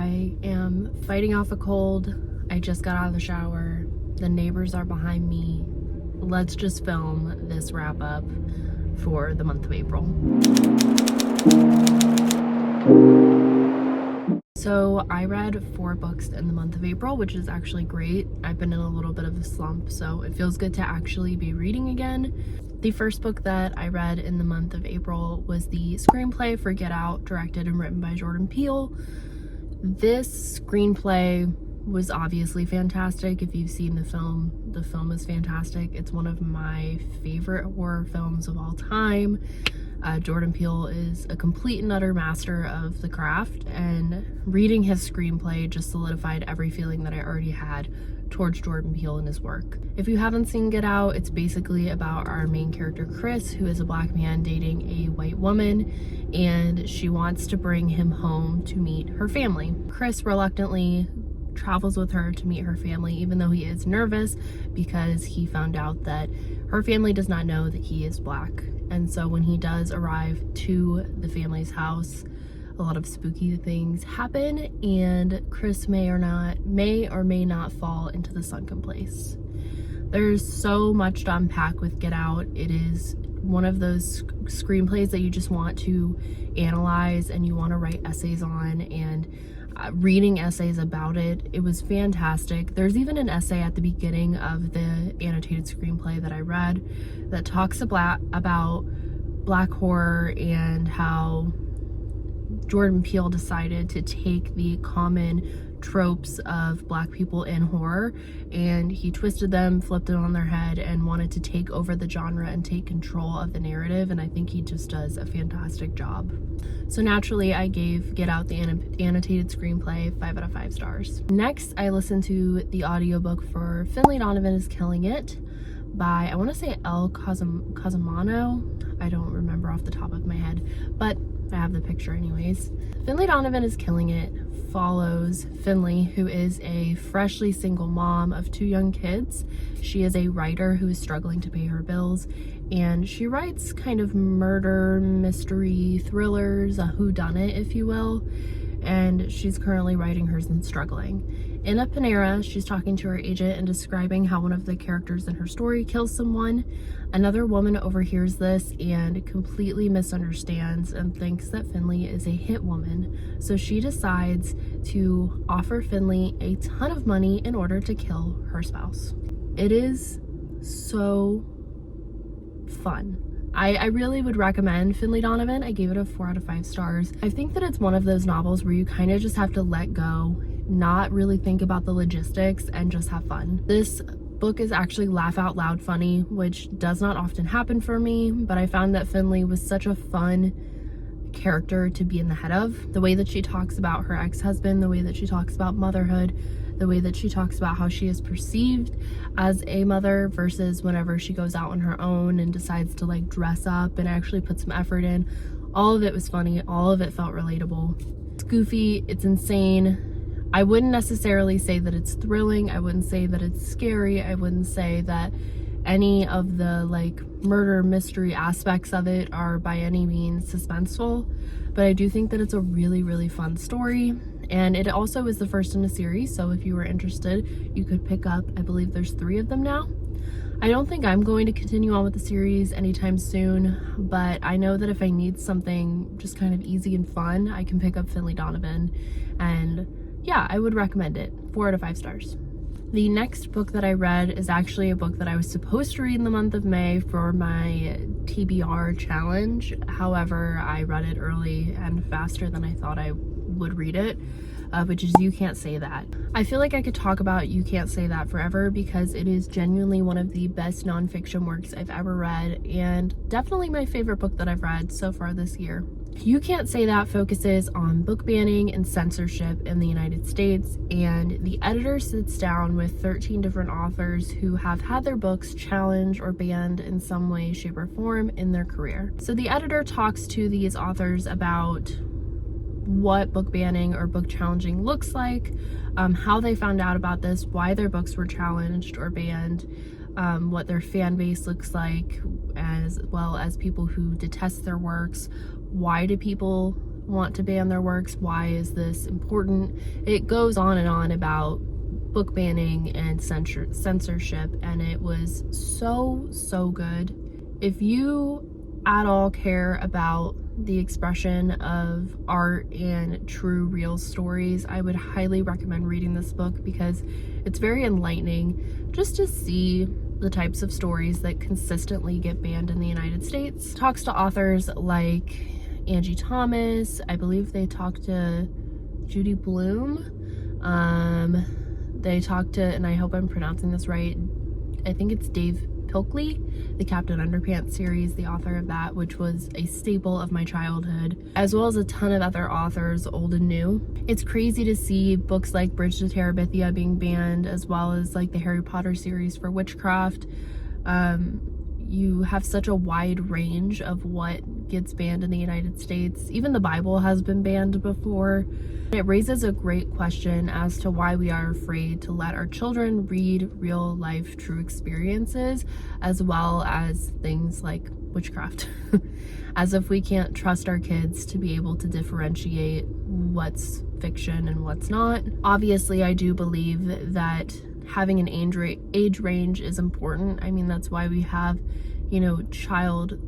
I am fighting off a cold. I just got out of the shower. The neighbors are behind me. Let's just film this wrap up for the month of April. So I read 4 books in the month of April, which is actually great. I've been in a little bit of a slump, so it feels good to actually be reading again. The first book that I read in the month of April was the screenplay for Get Out, directed and written by Jordan Peele. This screenplay was obviously fantastic. If you've seen the film is fantastic. It's one of my favorite horror films of all time. Jordan Peele is a complete and utter master of the craft, and reading his screenplay just solidified every feeling that I already had towards Jordan Peele and his work. If you haven't seen Get Out, it's basically about our main character Chris, who is a black man dating a white woman, and she wants to bring him home to meet her family. Chris reluctantly travels with her to meet her family, even though he is nervous because he found out that her family does not know that he is black. And so when he does arrive to the family's house, a lot of spooky things happen, and Chris may or may not fall into the sunken place. There's so much to unpack with Get Out. It is one of those screenplays that you just want to analyze and you want to write essays on, and reading essays about it, it was fantastic. There's even an essay at the beginning of the annotated screenplay that I read that talks about black horror and how Jordan Peele decided to take the common tropes of black people in horror and he twisted them, flipped it on their head, and wanted to take over the genre and take control of the narrative, and I think he just does a fantastic job. So naturally, I gave Get Out, the annotated screenplay, 5 out of 5 stars. Next, I listened to the audiobook for Finley Donovan is Killing It by, I want to say El Cosimano. I don't remember off the top of my head, but I have the picture anyways. Finley Donovan is Killing It follows Finley, who is a freshly single mom of 2 young kids. She is a writer who is struggling to pay her bills, and she writes kind of murder, mystery, thrillers, a whodunit, if you will, and she's currently writing hers and struggling. In a Panera, she's talking to her agent and describing how one of the characters in her story kills someone. Another woman overhears this and completely misunderstands and thinks that Finley is a hit woman. So she decides to offer Finley a ton of money in order to kill her spouse. It is so fun. I really would recommend Finley Donovan. I gave it a 4 out of 5 stars. I think that it's one of those novels where you kind of just have to let go, not really think about the logistics, and just have fun. This book is actually laugh out loud funny, which does not often happen for me, but I found that Finley was such a fun character to be in the head of. The way that she talks about her ex-husband, the way that she talks about motherhood, the way that she talks about how she is perceived as a mother versus whenever she goes out on her own and decides to like dress up and actually put some effort in. All of it was funny. All of it felt relatable. It's goofy. It's insane. I wouldn't necessarily say that it's thrilling. I wouldn't say that it's scary. I wouldn't say that any of the like murder mystery aspects of it are by any means suspenseful, but I do think that it's a really, really fun story. And it also is the first in a series, so if you were interested, you could pick up, I believe there's 3 of them now. I don't think I'm going to continue on with the series anytime soon, but I know that if I need something just kind of easy and fun, I can pick up Finley Donovan, and yeah, I would recommend it. 4 out of 5 stars. The next book that I read is actually a book that I was supposed to read in the month of May for my TBR challenge. However, I read it early and faster than I thought I would read it, which is You Can't Say That. I feel like I could talk about You Can't Say That forever because it is genuinely one of the best nonfiction works I've ever read, and definitely my favorite book that I've read so far this year. You Can't Say That focuses on book banning and censorship in the United States, and the editor sits down with 13 different authors who have had their books challenged or banned in some way, shape, or form in their career. So the editor talks to these authors about what book banning or book challenging looks like, how they found out about this, why their books were challenged or banned, what their fan base looks like, as well as people who detest their works. Why do people want to ban their works? Why is this important? It goes on and on about book banning and censorship, and it was so good. If you at all care about the expression of art and true real stories, I would highly recommend reading this book because it's very enlightening just to see the types of stories that consistently get banned in the United States. It talks to authors like Angie Thomas. I believe they talked to Judy Blume. They talked to, and I hope I'm pronouncing this right, I think it's Dave Pilkley, the Captain Underpants series, the author of that, which was a staple of my childhood, as well as a ton of other authors, old and new. It's crazy to see books like Bridge to Terabithia being banned, as well as like the Harry Potter series for witchcraft. You have such a wide range of what gets banned in the United States. Even the Bible has been banned before. It raises a great question as to why we are afraid to let our children read real life true experiences, as well as things like witchcraft. As if we can't trust our kids to be able to differentiate what's fiction and what's not. Obviously, I do believe that having an age range is important. I mean, that's why we have, you know, child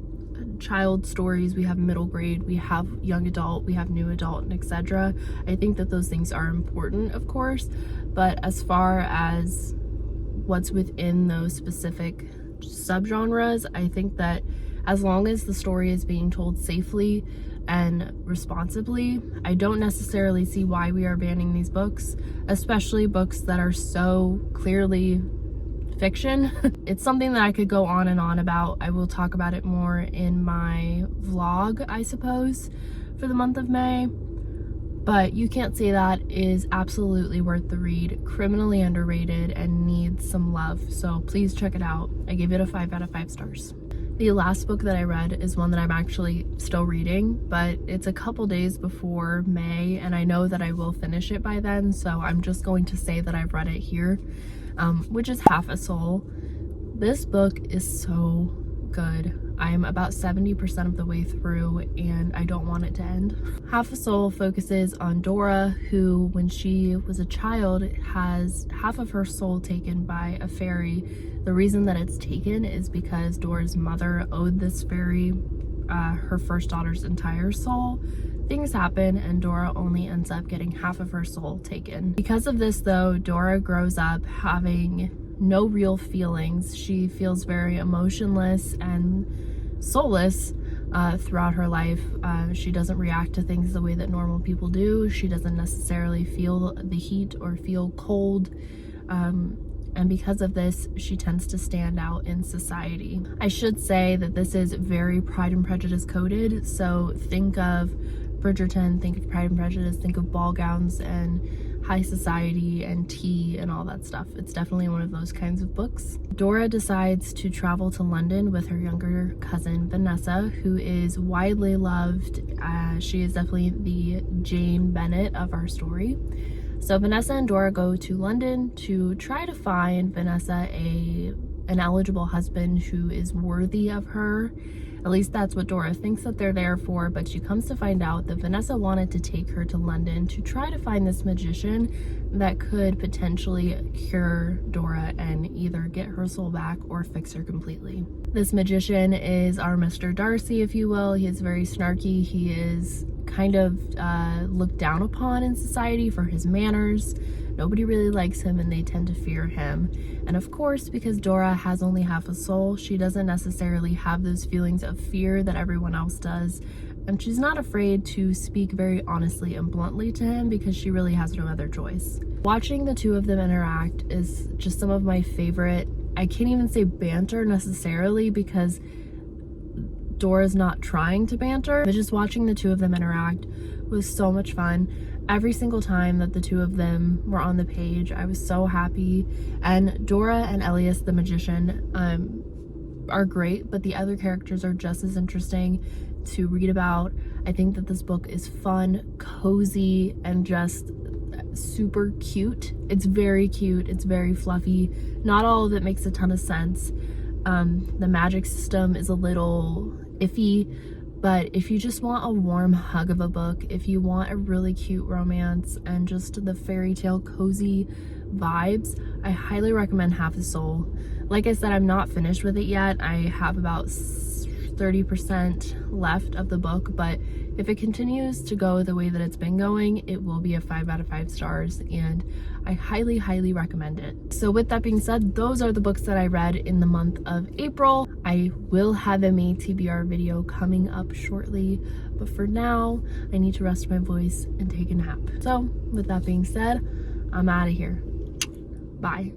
stories, we have middle grade, we have young adult, we have new adult, and etc. I think that those things are important, of course, but as far as what's within those specific subgenres, I think that as long as the story is being told safely and responsibly, I don't necessarily see why we are banning these books, especially books that are so clearly fiction. It's something that I could go on and on about. I will talk about it more in my vlog, I suppose, for the month of May. But You Can't Say That is absolutely worth the read, criminally underrated, and needs some love. So please check it out. I gave it a 5 out of 5 stars. The last book that I read is one that I'm actually still reading, but it's a couple days before May, and I know that I will finish it by then, so I'm just going to say that I've read it here. Which is Half a Soul. This book is so good. I'm about 70% of the way through and I don't want it to end. Half a Soul focuses on Dora, who when she was a child has half of her soul taken by a fairy. The reason that it's taken is because Dora's mother owed this fairy her first daughter's entire soul. Things happen and Dora only ends up getting half of her soul taken. Because of this though, Dora grows up having no real feelings. She feels very emotionless and soulless throughout her life. She doesn't react to things the way that normal people do. She doesn't necessarily feel the heat or feel cold. And because of this, she tends to stand out in society. I should say that this is very Pride and Prejudice coded, so think of Bridgerton, think of Pride and Prejudice, think of ball gowns and high society and tea and all that stuff. It's definitely one of those kinds of books. Dora decides to travel to London with her younger cousin Vanessa, who is widely loved. She is definitely the Jane Bennet of our story. So Vanessa and Dora go to London to try to find Vanessa an eligible husband who is worthy of her. At least that's what Dora thinks that they're there for, but she comes to find out that Vanessa wanted to take her to London to try to find this magician that could potentially cure Dora and either get her soul back or fix her completely. This magician is our Mr. Darcy, if you will. He is very snarky. He is kind of looked down upon in society for his manners. Nobody really likes him and they tend to fear him. And of course, because Dora has only half a soul, she doesn't necessarily have those feelings of fear that everyone else does. And she's not afraid to speak very honestly and bluntly to him because she really has no other choice. Watching the two of them interact is just some of my favorite, I can't even say banter necessarily because Dora's not trying to banter, but just watching the two of them interact was so much fun. Every single time that the two of them were on the page, I was so happy. And Dora and Elias the magician are great, but the other characters are just as interesting to read about. I think that this book is fun, cozy, and just super cute. It's very cute, it's very fluffy. Not all of it makes a ton of sense. The magic system is a little iffy, But if you just want a warm hug of a book, if you want a really cute romance and just the fairy tale cozy vibes, I highly recommend Half the Soul. Like I said, I'm not finished with it yet. I have about 30% left of the book, but if it continues to go the way that it's been going, it will be a 5 out of 5 stars, and I highly recommend it. So with that being said, those are the books that I read in the month of April. I will have a May TBR video coming up shortly, but for now, I need to rest my voice and take a nap. So with that being said, I'm out of here. Bye.